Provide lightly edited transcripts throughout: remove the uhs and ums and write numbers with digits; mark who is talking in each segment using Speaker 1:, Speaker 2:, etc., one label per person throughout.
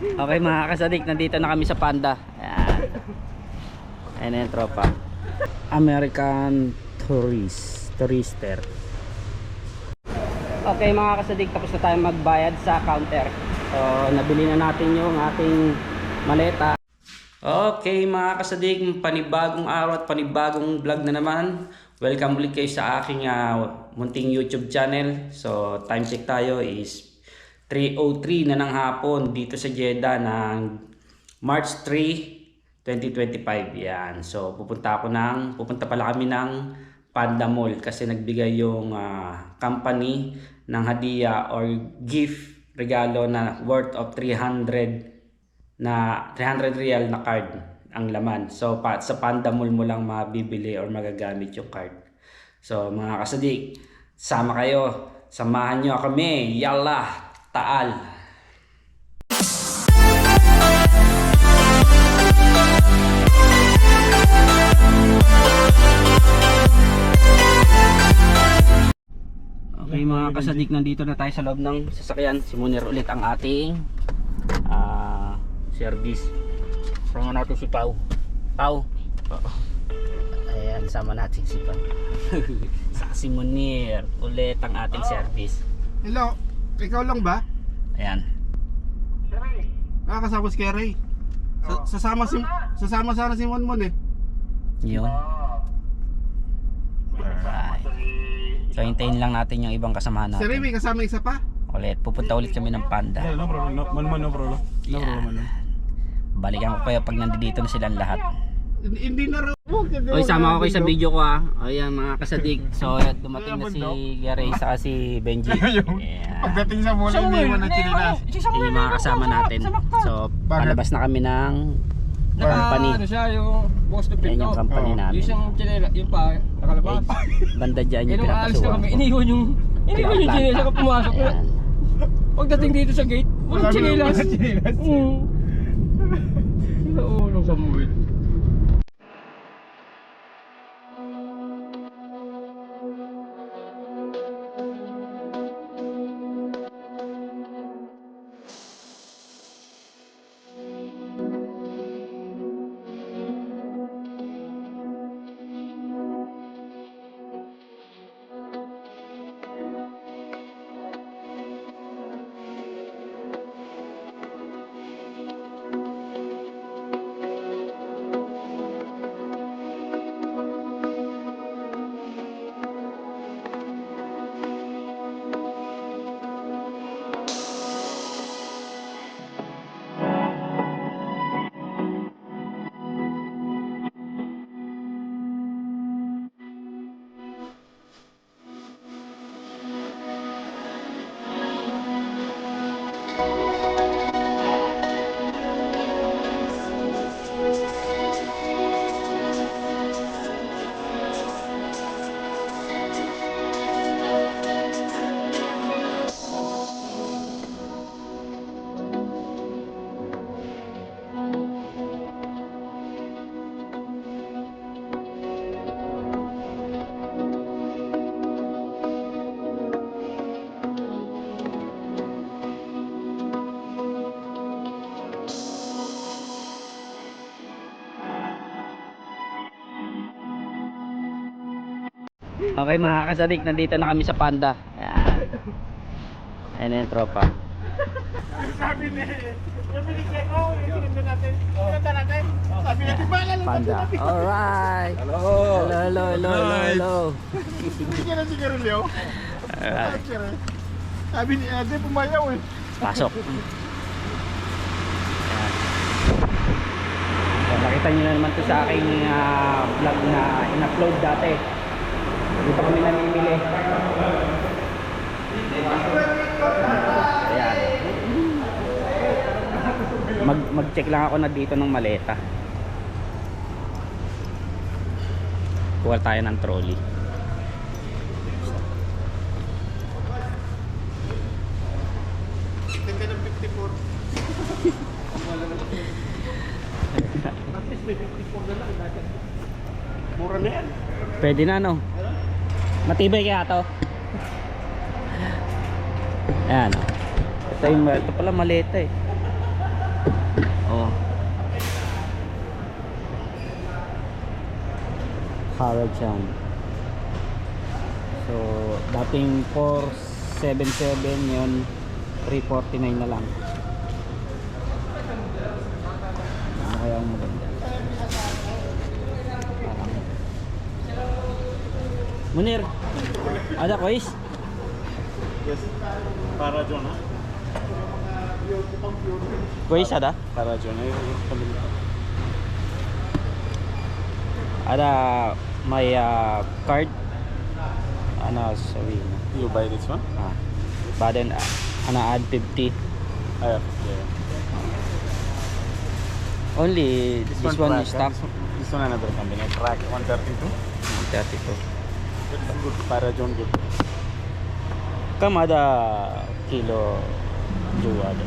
Speaker 1: Okay mga kasadik, nandito na kami sa Panda. Ayan. Ayan na yung tropa. American Tourister. Okay mga kasadik, tapos na tayo magbayad sa counter. So nabili na natin yung ating maleta. Okay mga kasadik, panibagong araw at panibagong vlog na naman. Welcome ulit kayo sa aking munting YouTube channel. So time check tayo is 3:03 na ng hapon dito sa Jeddah ng March 3, 2025. Yan. So pupunta pala kami ng Panda Mall kasi nagbigay yung company ng hadiah or gift regalo na worth of 300 real na card ang laman. So sa Panda Mall mo lang mabibili or magagamit yung card. So mga kasadik, sama kayo. Samahan nyo kami. Yalla! Taal. Okay mga kasadik, nandito na tayo sa loob ng sasakyan. Simunir ulit ang ating service. Sama natin si Pau. Pau. Ayan, sama natin si Pau. Sa Simunir ulit ang ating service.
Speaker 2: Hello, ikaw lang ba?
Speaker 1: Ayan.
Speaker 2: Kasama si Kerry. Sasama sana si Monmon eh.
Speaker 1: Yun. Alright. So hintayin lang natin yung ibang kasamahan
Speaker 2: Si
Speaker 1: natin.
Speaker 2: Remy kasama isa pa?
Speaker 1: Ulit, pupunta ulit kami ng Panda.
Speaker 2: No problem, no problem. No problem.
Speaker 1: Balikan ko kayo pag nandito na silang lahat.
Speaker 2: Hindi na rin.
Speaker 1: Oy, sama ko kayo sa video ko Ayan mga kasadig. So dumating na si Gary sa si Benji. Yeah.
Speaker 2: Pagdating sa mall, hindi mo na chinilas.
Speaker 1: Yun yung mga kasama natin. So palabas na kami ng company.
Speaker 3: Ano siya, yung boss na
Speaker 1: Yan yung company namin.
Speaker 3: Yung isang chinela, yung pa, nakalabas.
Speaker 1: Banda dyan yung
Speaker 3: Yung aalis na
Speaker 1: pinapasuhan
Speaker 3: kami,
Speaker 1: ko.
Speaker 3: iniwan yung chinela ka pumasok.
Speaker 1: Ayan.
Speaker 3: Pagdating dito sa gate, walang chinelas. Oo, nung Samuel.
Speaker 1: Okay mga kasadik, nandito na kami sa Panda. Ayan. Ayan na yung tropa.
Speaker 2: Sabi ni Checo, yung pinunta natin. Sabi niya, timbala lang.
Speaker 1: Panda. Alright. Hello.
Speaker 2: Hindi ka na si Kerry, oh.
Speaker 1: Alright.
Speaker 2: Sabi ni Ate, pumayaw eh.
Speaker 1: Pasok. Ayan. So, nakita nyo na naman to sa aking vlog na in-upload dati. Dito kami namimili. Ayan. Mag-check lang ako na dito ng maleta. Kuha tayo ng trolley.
Speaker 2: Ganda ng 54. At least may 54 na lang dati. Mura na yan.
Speaker 1: Pwede na no. Matibay kaya to. Ayan o. Ito pala maleta eh. Oh. Harajan. So, dating 477 yun, 349 na lang. Ano kaya ang maganda? Munir, ada kuis?
Speaker 2: Yes. Para John, ha?
Speaker 1: Kuis ada?
Speaker 2: Para John,
Speaker 1: Ada my card. Ano sabihin mo?
Speaker 2: You buy this one?
Speaker 1: Ah. Baden ana add 50.
Speaker 2: Yeah.
Speaker 1: Only this one is stock.
Speaker 2: This one another company. Track 132.
Speaker 1: 32.
Speaker 2: It's good. Para John good.
Speaker 1: Kam ada kilo jual ada.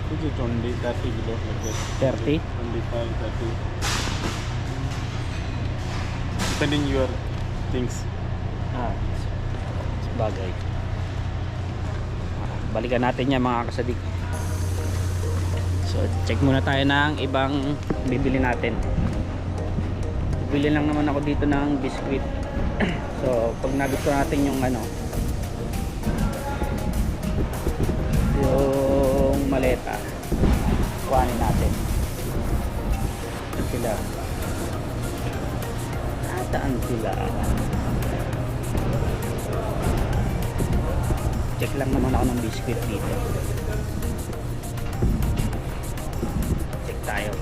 Speaker 2: Which is 20, 30 kilo like this.
Speaker 1: 30?
Speaker 2: 25, 30. Depending your things.
Speaker 1: Ah, bagay. Balikan natin yan mga kasadik. So, check muna tayo ng ibang bibili natin. Bibili lang naman ako dito ng biscuit. So, pag nagustuhan natin yung ano, yung maleta, kuhanin natin. At sila. Ataan sila. Check lang naman ako ng biscuit dito. Check tayo.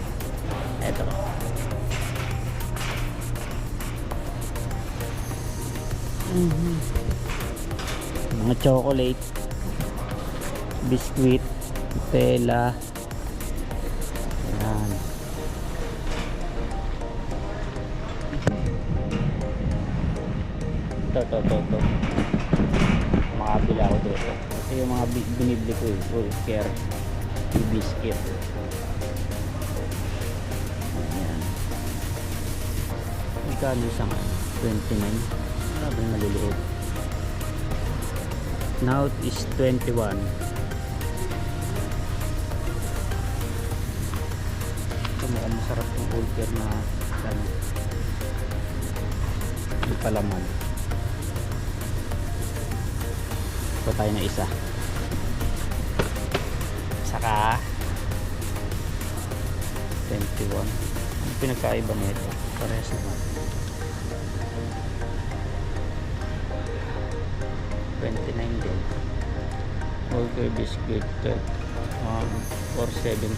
Speaker 1: Eto. Mga chocolate, biscuit, tela. Ayan. Ito. Makabila ako dito. Ito yung mga binibili ko eh. Full care biscuit. Ayan. Magkano isang 29? Grabe maliliit. Now it is 21. Ito mukhang masarap yung full care na ano, yung palaman. Ito tayo na isa. Saka 21. Ano pinagkaiba nito? Parehas naman. 29 din. Whole biscuit 47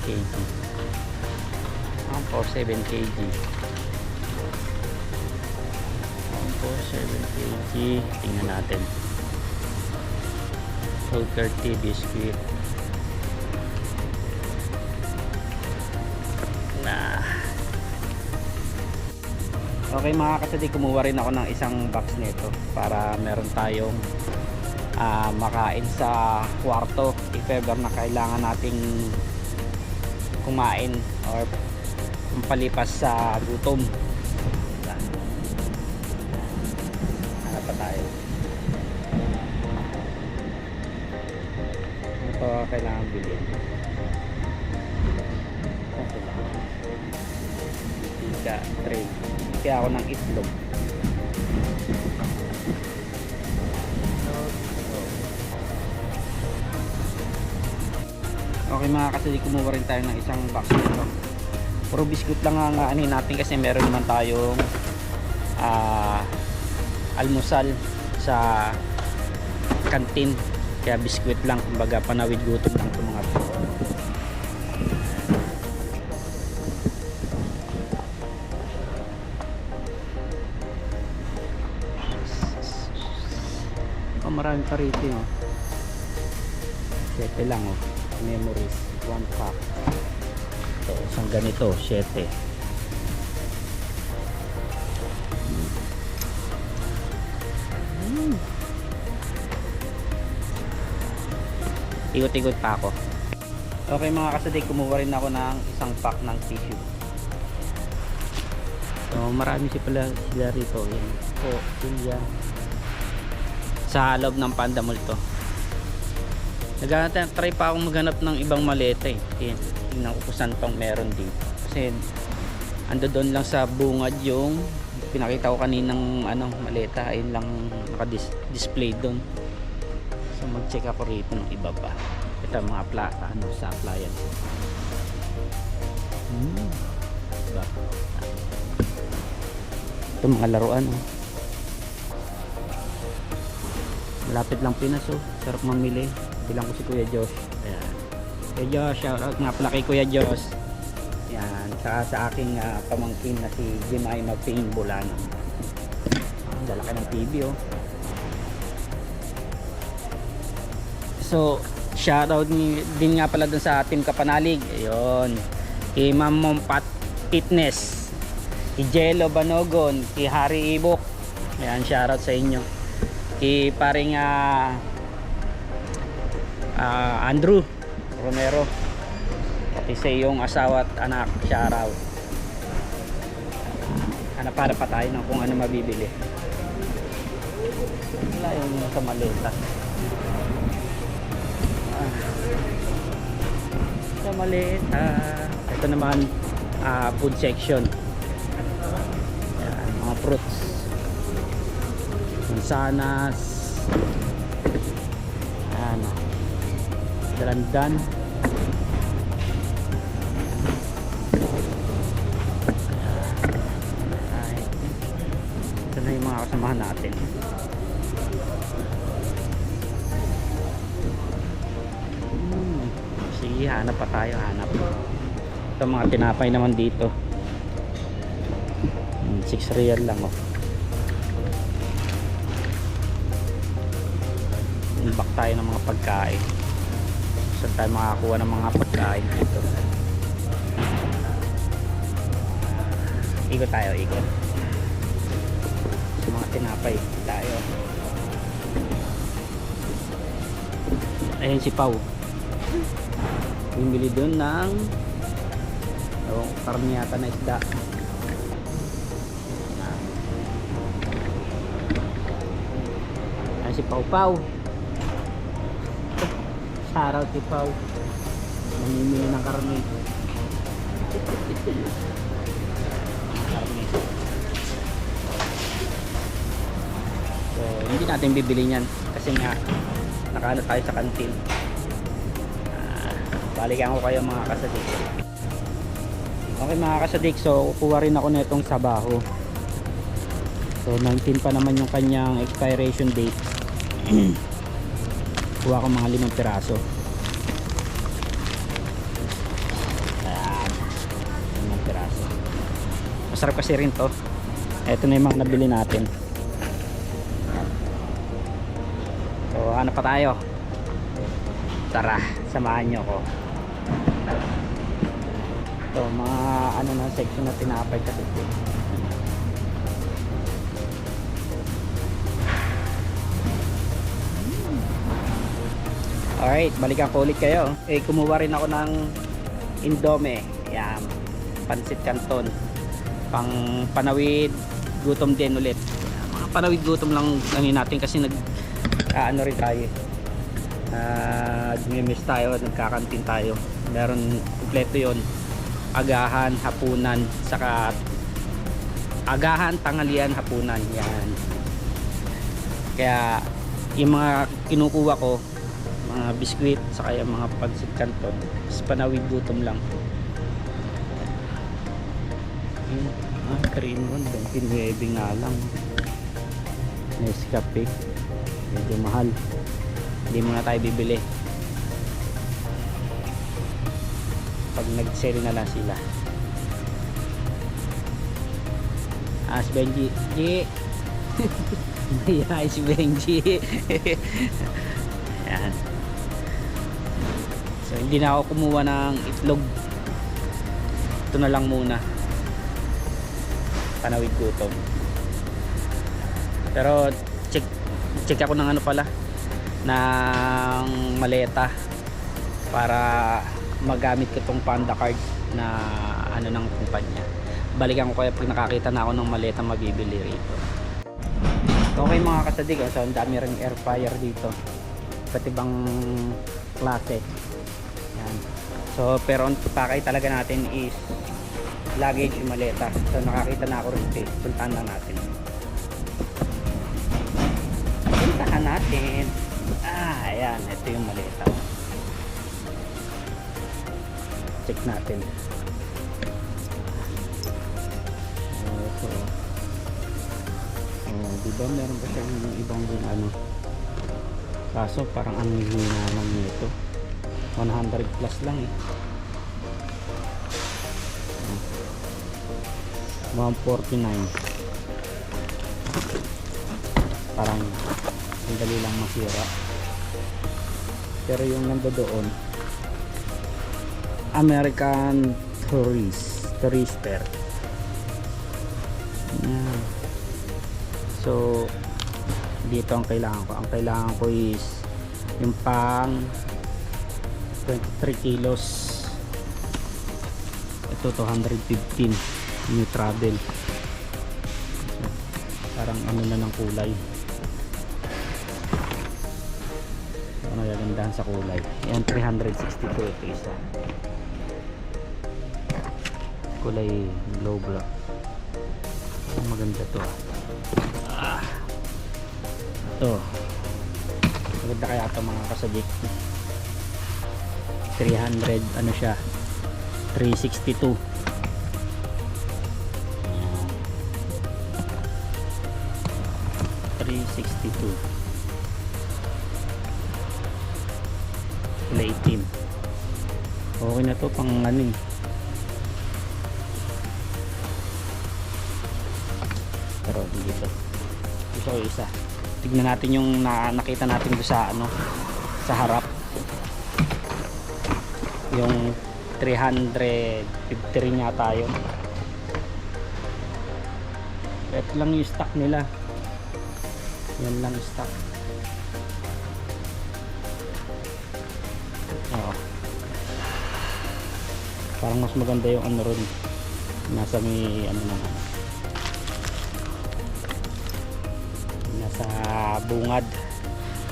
Speaker 1: kg. 47 kg. 47 kg. Tingnan natin. Whole 30 biscuit. Okay mga kasadik, kumuha rin ako ng isang box nito para meron tayong makain sa kwarto if ever na kailangan nating kumain or palipas sa gutom. Hanap pa tayo. Ito kailangan bilhin. Tiga, tray. Kaya ako ng itlog. Okay mga kasadik, kumuha rin tayo ng isang box nito. Puro biscuit lang ang anin natin kasi meron naman tayong almusal sa kantin. Kaya biscuit lang, kumbaga panawid gutom lang itong mga to. Marami pa rito oh. 7 lang oh. Memories 1 pack. So isang ganito 7. Ikot-ikot pa ako. Okay mga kasadik, kumuha rin ako ng isang pack ng tissue. So marami sila rito. Yan po, yan. Sa loob ng Panda Mall to. Try pa akong maghanap ng ibang maleta eh. Tingnan ko kung saan pang meron dito. Kasi ando doon lang sa bungad yung pinakita ko kaninang maleta. Ayun lang naka-display doon. So mag-check ako rito ng iba pa. Ito mga sa appliance. Diba? Ito mga laruan. Malapit lang Pinas. Sarap mamili. Bilang ko si Kuya Josh. Ayan. Kuya Josh, shoutout nga pala kay Kuya Josh. Yan, sa aking pamangkin na si Jemay Magping Bulano. Lalaki ng TV So, shoutout din nga pala dun sa Team Kapanalig. Ayun. Kay Ma'am Mompat Fitness. Kay Jello Banogon. Kay Harry Ibok. Ayan, shoutout sa inyo. Kay paring Andrew Romero. Pati sa iyong asawa at anak, shoutout. Hanap-hanap pa tayo ng kung ano mabibili. Wala yung sa maleta. Sa maleta. Ito naman food section. Ayan, mga fruits. Mansanas. Ayan. Dalandan. Ito na yung mga kasamahan natin. Sige, hanap pa tayo, hanap. Ito mga tinapay naman dito. 6 real lang Inbak tayo ng mga pagkain. Saan tayo makakuha ng mga pagkain dito? Ikot tayo, ikot. Sa mga tinapay tayo. Ayun si Pau. Bumili doon ng karne yata na isda. Ayun si Pau Pau. Shoutout si Pau. Namimili ng karne. Karne. So, hindi natin bibili niyan kasi nga nakaano tayo sa kantin. Balikan ko kayo mga kasadik. Okay mga kasadik, so kukuha rin ako nitong sabaho. So 19 pa naman yung kanyang expiration date. Kuha ko mga 5 piraso. Ayan, 5 piraso. Masarap kasi rin to. Ito na yung mga nabili natin. So ano pa tayo? Tara, samahan nyo ko. Ito mga na section na tinapay kasi ito. Alright, balikan ko ulit kayo. Kumuha rin ako ng Indomie. Yan, pansit canton. Pang panawid gutom din ulit. Mga panawid gutom lang natin kasi ano rin tayo. Nag-miss tayo, nagkakantin tayo. Meron kompleto yon. Agahan, hapunan, saka agahan, tanghalian, hapunan. Yan. Kaya yung mga kinukuha ko, mga biskwit, saka yung mga pansit canton, panawid gutom lang. 3 in 1, 29 nga lang. Nescafe, medyo mahal. Hindi muna tayo bibili. Pag nag-sale na lang sila. Si Benji. Yeah, si Benji. Ayan. So hindi na ako kumuha ng itlog. Ito na lang muna. Panawid gutom. Pero check ako ng ano pala, ng maleta para magamit ko tong Panda card na ano ng kumpanya. Balikan ko kaya pag nakakita na ako ng maleta mabibili rito. Okay mga kasadig, so ang dami ring air fryer dito. Iba't ibang klase. Yan. So pero ang pakay talaga natin is luggage yung maleta. So nakakita na ako rin ito. Puntahan lang natin. Puntahan natin. Ayan, ito yung maleta. Check natin. Ito. Diba meron ba siyang ibang ano? Kaso parang ang hina lang nito. 100 plus lang eh. 149. Parang ang dali lang masira. Pero yung nandoon American Tourister. Yan. So dito ang kailangan ko. Ang kailangan ko is yung pang 23 kilos. Ito 215 new travel. Parang ano na ng kulay. Ano gagandahan sa kulay. Yan 362 ito isa. Kulay glow black. Maganda to. Ito. Maganda kaya ito mga kasadik. 300 ano siya. 362. Ayan. 362. Kulay itim. Okay na to pang ano eh. Pero dito. Ito yung isa. Tignan natin yung nakita natin doon sa ano, sa harap. Yung 350 rin yata yun. Ito lang yung stock nila. Yan lang yung stock. Oo. Parang mas maganda yung ano ron. Nasa may ano naman. Nasa bungad.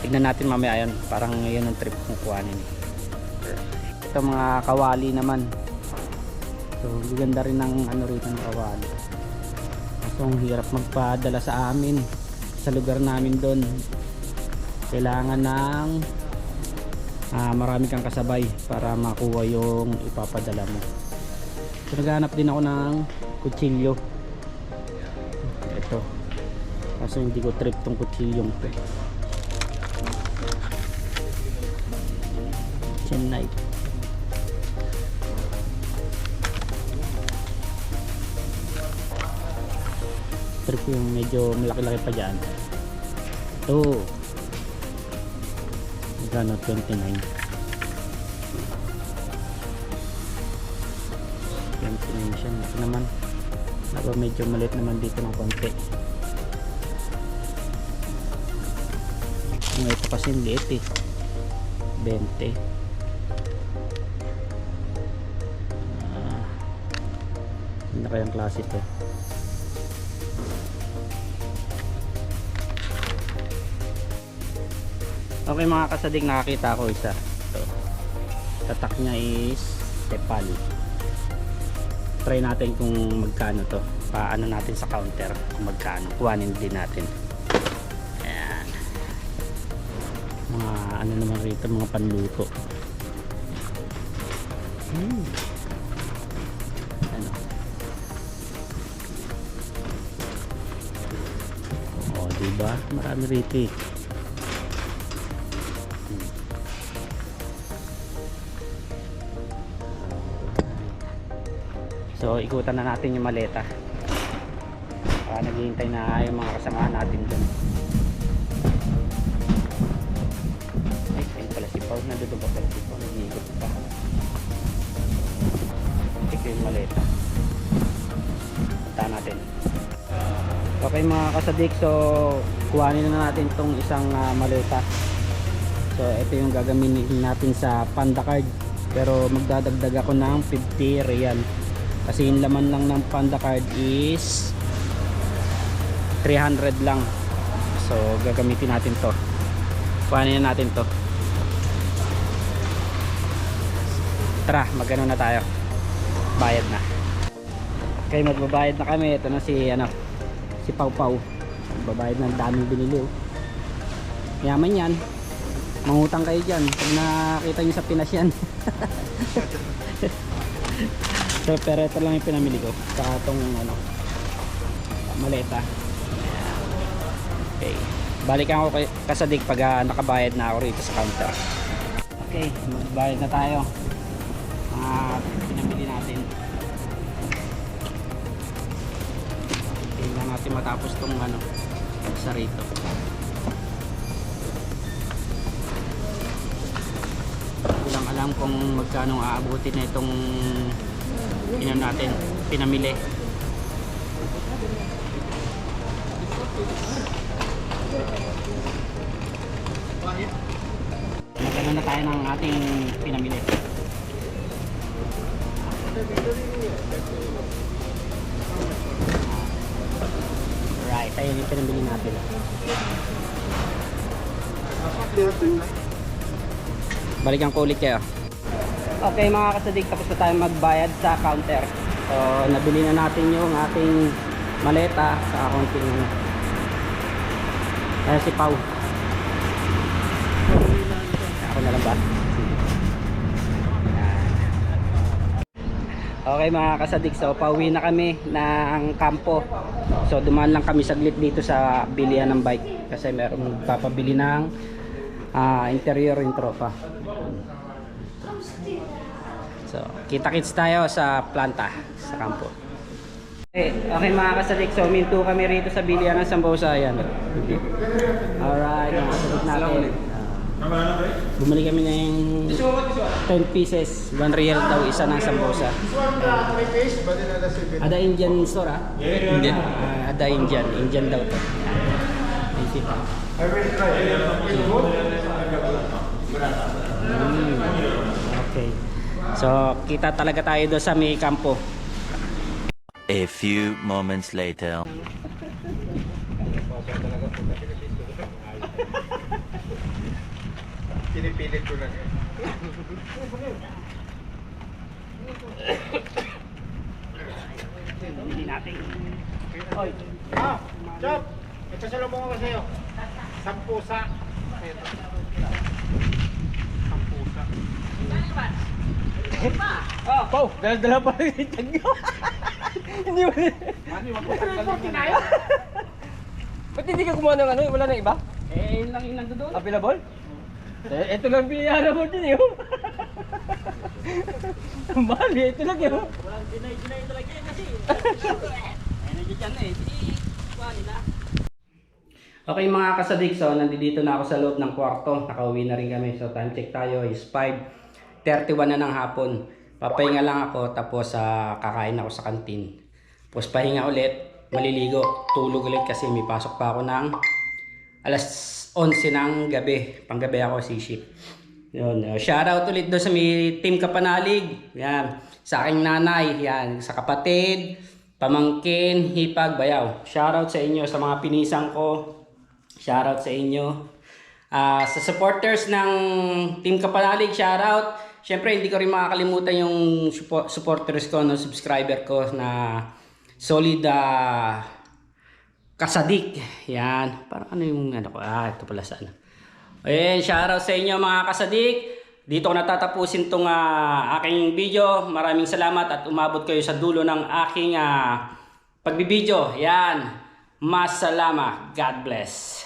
Speaker 1: Tignan natin mamaya yun. Parang yun ang trip kong kuhanin. Ito mga kawali naman. So ganda rin ng ano rito ng kawali. So ang hirap magpadala sa amin. Sa lugar namin doon. Kailangan ng marami kang kasabay para makuha yung ipapadala mo. So naghanap din ako ng kutsilyo. Ito. Kaso hindi ko trip tong kutsilyong to. Kitchen knife. Trip yung medyo malaki-laki pa dyan. Ito. Magkano? 29. 29 siya. Ito naman. Medyo maliit naman dito ng konti. Ito kasi liit eh. 20. Ano kayang klase ito? Okay mga kasadig, nakakita ko isa. Ito. Tatak niya is tepal. Try natin kung magkano to. Paano natin sa counter kung magkano. Kuhanin din natin. Ayan. Mga ano naman rito, mga panluto. Ano. Oh, diba? Marami rito eh. So ikutan na natin yung maleta. Naghihintay na yung mga kasamahan natin dun. Ay, ayun pala si Paul. Nandito ba pala si Paul? Nag-iikot pa. Ito yung maleta. Punta natin. Okay mga kasadik, so kuhanin na natin tong isang maleta. So ito yung gagamitin natin sa Panda card. Pero magdadagdag ako ng 50 real. Kasi yung laman lang ng Panda card is 300 lang. So gagamitin natin to. Kuhanin na natin to. Tara, magano na tayo. Bayad na. Okay, magbabayad na kami. Ito na si Pau Pau. Magbabayad ng daming binili. Oh. Yaman yan. Mangutang kayo dyan. Pag nakita nyo sa Pinas yan. So, pero ito lang yung pinamili ko. Sa itong maleta. Okay. Balikan ko kasadik pag nakabayad na ako rito sa counter. Okay, magbayad na tayo. Mga pinamili natin. Tingnan natin matapos itong sa rito. Hindi lang alam kung magkano aabutin na itong natin pinamili. Magkano na tayo ng ating pinamili. Right, ayun yung pinamili natin. Balikan ko ulit kayo. Okay mga kasadik, tapos na tayo magbayad sa counter. So nabili na natin yung ating maleta sa accounting. Ayan si Pau. Ako na lang ba? Okay mga kasadik, so pauwi na kami ng kampo. So dumaan lang kami saglit dito sa bilihan ng bike kasi meron papabili ng interior yung tropa. So kita-kits tayo sa planta sa kampo. Okay mga kasadik, so minto kami rito sa bilihan ng Sambusa. Ayan. Alright mga kasadik natin. Bumili kami ng 10 pieces, 1 real daw isa ng sambosa. Ada Indian store Indian? Ada Indian daw to. Okay. So kita talaga tayo doon sa may kampo.
Speaker 4: A few moments later.
Speaker 2: Pinipilit ko lang eh.
Speaker 1: Hindi natin.
Speaker 2: Oy. Chop! Ito sa lubong ko sa'yo. Sampusa. Sampusa.
Speaker 3: Pau, dala-dala pa rin yung tag nyo. Hindi mo rin.
Speaker 2: Mani, wag mo tanggalin na.
Speaker 3: Ba't hindi ka kumuha ng wala nang iba?
Speaker 1: Yun lang yung nandoon.
Speaker 3: Available? Ito lang piniyara mo din yun. Mahal eh, ito lang yun.
Speaker 1: Walang dinay talaga yun kasi. Energy dyan eh. Kuha nila. Okay mga kasadik, so nandito na ako sa loob ng kwarto. Nakauwi na rin kami. So time check tayo is 5:31 na ng hapon. Papahinga lang ako tapos kakain ako sa kantin. Tapos pahinga ulit, maliligo, tulog ulit kasi may pasok pa ako ng alas 11 ng gabi. Panggabi ako C-shift. Yun. Shoutout ulit doon sa may team Kapanalig. Yan. Sa aking nanay. Yan. Sa kapatid, pamangkin, hipag, bayaw. Shoutout sa inyo sa mga pinisang ko. Shoutout sa inyo. Sa supporters ng team Kapanalig, shoutout. Siyempre, hindi ko rin makakalimutan yung supporters ko, no, subscriber ko na solid kasadik. Yan. Parang ano yung ko. Ito pala sana. Ayan, shoutout sa inyo mga kasadik. Dito ko natatapusin tong aking video. Maraming salamat at umabot kayo sa dulo ng aking pagbibideo. Yan. Mas salamat. God bless.